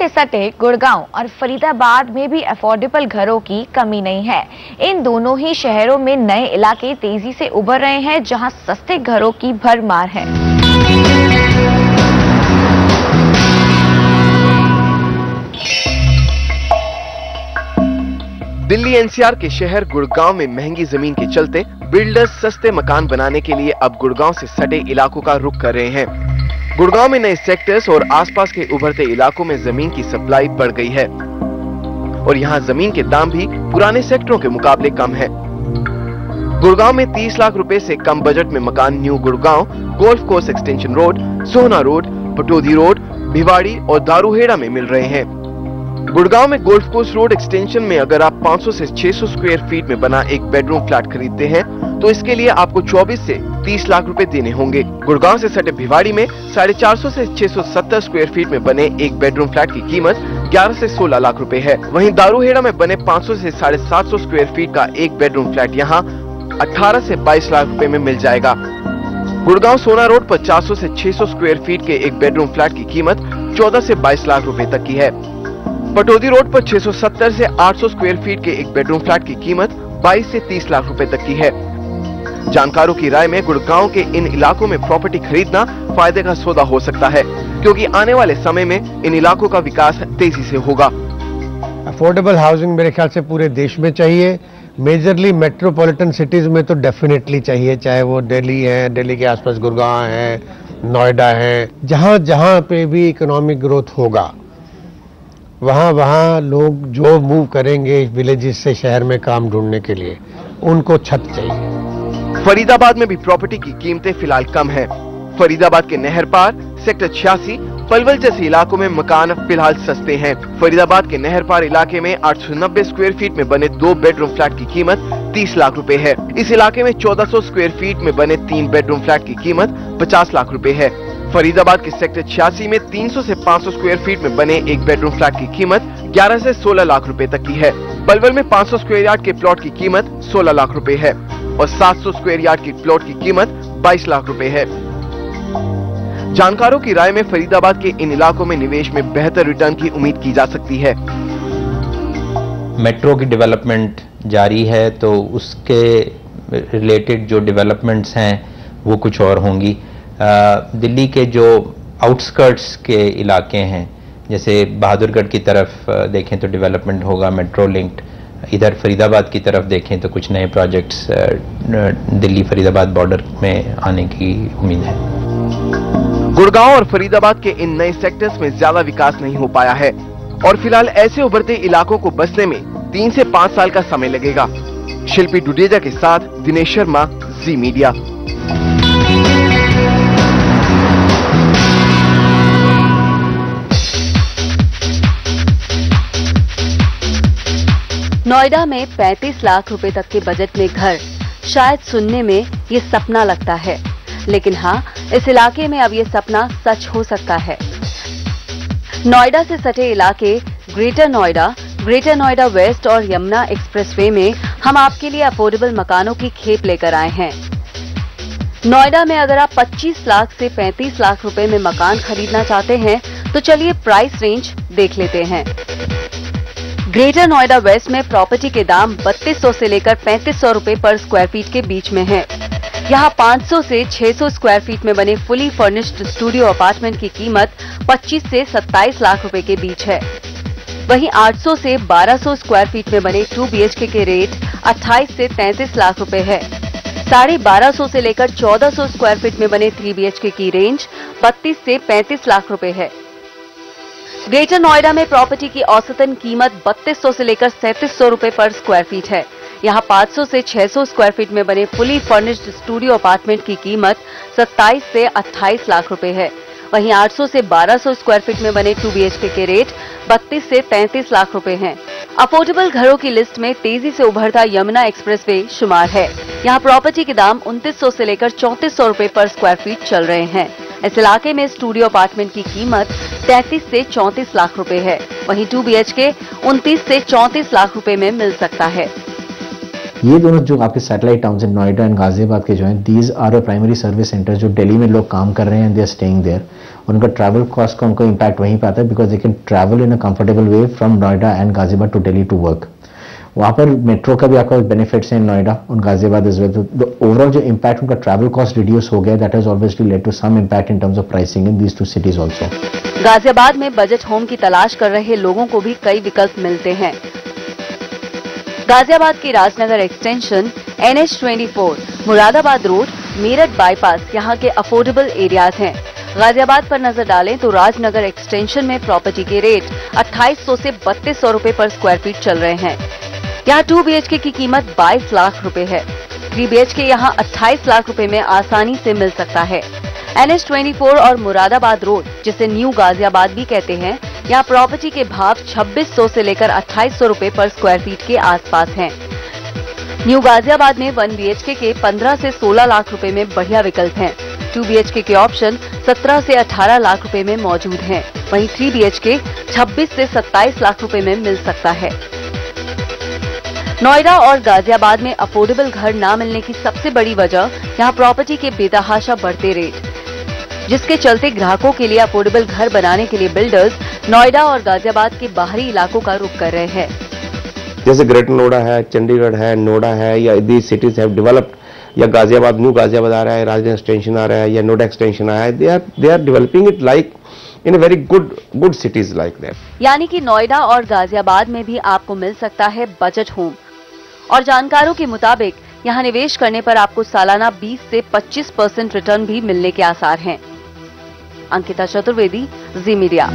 से सटे गुड़गांव और फरीदाबाद में भी अफोर्डेबल घरों की कमी नहीं है। इन दोनों ही शहरों में नए इलाके तेजी से उभर रहे हैं, जहां सस्ते घरों की भरमार है। दिल्ली एनसीआर के शहर गुड़गांव में महंगी जमीन के चलते बिल्डर्स सस्ते मकान बनाने के लिए अब गुड़गांव से सटे इलाकों का रुख कर रहे हैं। गुड़गांव में नए सेक्टर्स और आसपास के उभरते इलाकों में जमीन की सप्लाई बढ़ गई है और यहां जमीन के दाम भी पुराने सेक्टरों के मुकाबले कम है। गुड़गांव में 30 लाख रुपए से कम बजट में मकान new Gurgaon, golf course extension road, Sohna road, Pataudi road, Bhiwadi और दारूहेड़ा में मिल रहे हैं। गुड़गांव में गोल्फ कोर्स रोड एक्सटेंशन में अगर आप 500 से 600 स्क्वायर फीट में बना एक बेडरूम फ्लैट खरीदते हैं तो इसके लिए आपको 24 से 30 लाख रुपए देने होंगे। गुड़गांव से सटे भिवाड़ी में 450 से 670 स्क्वायर फीट में बने एक बेडरूम फ्लैट की कीमत 11 से 16 लाख रुपए है। वहीं दारूहेड़ा में बने 500 से 750 स्क्वायर फीट का एक बेडरूम फ्लैट यहाँ 18 से 22 लाख रुपए में मिल जाएगा। गुड़गांव सोना रोड पर 400 से 600 स्क्वायर फीट के एक बेडरूम फ्लैट की कीमत 14 से 22 लाख रुपए तक की है। पटोदी रोड पर 670 से 800 स्क्वायर फीट के एक बेडरूम फ्लैट की कीमत 22 से 30 लाख रुपए तक की है। जानकारों की राय में गुड़गांव के इन इलाकों में प्रॉपर्टी खरीदना फायदे का सौदा हो सकता है, क्योंकि आने वाले समय में इन इलाकों का विकास तेजी से होगा। अफोर्डेबल हाउसिंग मेरे ख्याल से पूरे देश में चाहिए। मेजरली मेट्रोपॉलिटन सिटीज में तो डेफिनेटली चाहिए, चाहे वो दिल्ली है, दिल्ली के आसपास गुड़गांव है, नोएडा है। जहां जहां पे भी इकोनॉमिक ग्रोथ होगा वहाँ लोग जो मूव करेंगे विलेजेस से शहर में काम ढूंढने के लिए, उनको छत चाहिए। फरीदाबाद में भी प्रॉपर्टी की कीमतें फिलहाल कम है। फरीदाबाद के नहर पार, सेक्टर 86, पलवल जैसे इलाकों में मकान फिलहाल सस्ते हैं। फरीदाबाद के नहर पार इलाके में 890 स्क्वायर फीट में बने 2 बेडरूम फ्लैट की कीमत 30 लाख रुपए है। इस इलाके में 1400 स्क्वायर फीट में बने 3 बेडरूम फ्लैट की कीमत 50 लाख रुपए है। फरीदाबाद के सेक्टर 86 में 300 से 500 स्क्वायर फीट में बने एक बेडरूम फ्लैट की कीमत 11 से 16 लाख रुपए तक की है। पलवल में 500 स्क्वायर यार्ड के प्लॉट की कीमत 16 लाख रुपए है और 700 स्क्वायर यार्ड की प्लॉट की कीमत 22 लाख रुपए है। जानकारों की राय में फरीदाबाद के इन इलाकों में निवेश में बेहतर रिटर्न की उम्मीद की जा सकती है। मेट्रो की डेवलपमेंट जारी है तो उसके रिलेटेड जो डेवलपमेंट्स हैं वो कुछ और होंगी। दिल्ली के जो आउटस्कर्ट्स के इलाके हैं, जैसे बहादुरगढ़ की तरफ देखें तो डेवलपमेंट होगा मेट्रो लिंक्ड, इधर फरीदाबाद की तरफ देखें तो कुछ नए प्रोजेक्ट्स दिल्ली फरीदाबाद बॉर्डर में आने की उम्मीद है। गुड़गांव और फरीदाबाद के इन नए सेक्टर्स में ज्यादा विकास नहीं हो पाया है और फिलहाल ऐसे उभरते इलाकों को बसने में 3 से 5 साल का समय लगेगा। शिल्पी डुडेजा के साथ दिनेश शर्मा, जी मीडिया। नोएडा में 35 लाख रुपए तक के बजट में घर शायद सुनने में ये सपना लगता है, लेकिन हाँ, इस इलाके में अब ये सपना सच हो सकता है। नोएडा से सटे इलाके ग्रेटर नोएडा वेस्ट और यमुना एक्सप्रेसवे में हम आपके लिए अफोर्डेबल मकानों की खेप लेकर आए हैं। नोएडा में अगर आप 25 लाख से 35 लाख रुपए में मकान खरीदना चाहते हैं तो चलिए प्राइस रेंज देख लेते हैं। ग्रेटर नोएडा वेस्ट में प्रॉपर्टी के दाम 3200 से लेकर 3500 रुपए पर स्क्वायर फीट के बीच में है। यहाँ 500 से 600 स्क्वायर फीट में बने फुली फर्निश्ड स्टूडियो अपार्टमेंट की कीमत 25 से 27 लाख रुपए के बीच है। वहीं 800 से 1200 स्क्वायर फीट में बने 2 BHK के रेट 28 से 33 लाख रुपए है। 1250 से लेकर 1400 स्क्वायर फीट में बने 3 BHK की रेंज 32 से 35 लाख रुपए है। ग्रेटर नोएडा में प्रॉपर्टी की औसतन कीमत 3200 से लेकर 3700 रुपए पर स्क्वायर फीट है। यहाँ 500 से 600 स्क्वायर फीट में बने फुली फर्निश्ड स्टूडियो अपार्टमेंट की कीमत 27 से 28 लाख रुपए है। वहीं 800 से 1200 स्क्वायर फीट में बने 2 BHK के रेट 32 से 33 लाख रुपए हैं। अफोर्डेबल घरों की लिस्ट में तेजी से उभरता यमुना एक्सप्रेसवे शुमार है। यहाँ प्रॉपर्टी के दाम 2900 से लेकर 3400 रुपए पर स्क्वायर फीट चल रहे हैं। इस इलाके में स्टूडियो अपार्टमेंट की कीमत 33 से 34 लाख रुपए है। वहीं 2 BHK 29 से 34 लाख रुपए में मिल सकता है। ये दोनों जो आपके सैटेलाइट टाउन्स हैं नोएडा एंड गाजियाबाद के जो हैं, these are a primary service centres जो दिल्ली में लोग काम कर रहे हैं, दे आर स्टेइंग देयर। उनका ट्रैवल कॉस्ट का उनको इम्पैक्ट वहीं पे आता है because they can travel in a comfortable way from Noida and Ghaziabad to Delhi to work. वहाँ पर मेट्रो का भी आपका बेनिफिट्स हैं नोएडा और गाजियाबाद इज वेल। तो ओवरऑल जो इम्पैक्ट उनका ट्रैवल कॉस्ट रिड्यूस हो गया, that has obviously led to some impact in terms of pricing in these two cities also. Ghaziabad में बजट होम की तलाश कर रहे लोगों को भी कई विकल्प मिलते हैं। गाजियाबाद की Rajnagar extension, NH24, Moradabad road, Meerut bypass यहाँ के अफोर्डेबल एरियाज हैं। गाजियाबाद पर नजर डालें तो राजनगर एक्सटेंशन में प्रॉपर्टी के रेट 2800 से 3200 रुपए पर स्क्वायर फीट चल रहे हैं। यहाँ 2 BHK की कीमत 22 लाख रुपए है। 3 BHK यहाँ 28 लाख रुपए में आसानी से मिल सकता है। NH24 और मुरादाबाद रोड, जिसे न्यू गाजियाबाद भी कहते हैं, यहाँ प्रॉपर्टी के भाव 2600 से लेकर 2800 रुपए पर स्क्वायर फीट के आसपास हैं। न्यू गाजियाबाद में 1 BHK के 15 से 16 लाख रुपए में बढ़िया विकल्प हैं। 2 BHK के ऑप्शन 17 से 18 लाख रुपए में मौजूद हैं। वहीं 3 BHK 26 से 27 लाख रुपए में मिल सकता है। नोएडा और गाजियाबाद में अफोर्डेबल घर ना मिलने की सबसे बड़ी वजह यहाँ प्रॉपर्टी के बेतहाशा बढ़ते रेट, जिसके चलते ग्राहकों के लिए अफोर्डेबल घर बनाने के लिए बिल्डर्स नोएडा और गाजियाबाद के बाहरी इलाकों का रुख कर रहे हैं। जैसे ग्रेटर नोएडा है, चंडीगढ़ है, नोएडा है, या दीज सिटीज हैव डेवलप्ड, या गाजियाबाद, न्यू गाजियाबाद आ रहा है, राजनगर एक्सटेंशन आ रहा है, या नोएडा एक्सटेंशन आया है, they are developing it like in a very good cities like that. यानी कि नोएडा और गाजियाबाद में भी आपको मिल सकता है बजट होम, और जानकारों के मुताबिक यहाँ निवेश करने पर आपको सालाना 20 से 25% रिटर्न भी मिलने के आसार हैं। अंकिता चतुर्वेदी, जी मीडिया।